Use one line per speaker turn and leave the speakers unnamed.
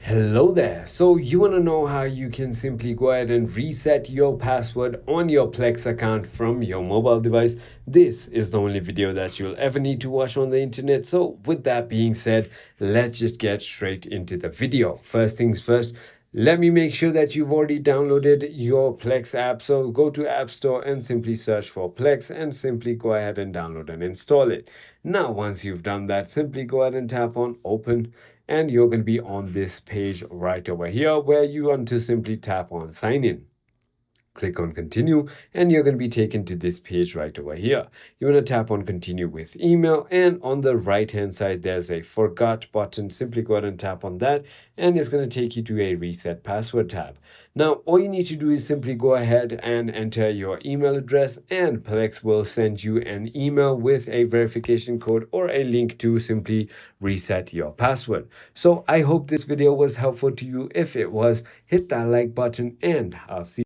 Hello there. So you want to know how you can simply go ahead and reset your password on your Plex account from your mobile device? This is the only video that you'll ever need to watch on the internet. So with that being said, let's just get straight into the video. First things first, let me make sure that you've already downloaded your Plex app. So go to App Store and simply search for Plex and simply go ahead and download and install it. Now, once you've done that, simply go ahead and tap on Open, and you're going to be on this page right over here where you want to simply tap on Sign In. Click on continue and you're going to be taken to this page right over here. You want to tap on continue with email, and on the right hand side there's a forgot button. Simply go ahead and tap on that and it's going to take you to a reset password tab. Now all you need to do is simply go ahead and enter your email address, and Plex will send you an email with a verification code or a link to simply reset your password. So I hope this video was helpful to you. If it was, hit that like button and I'll see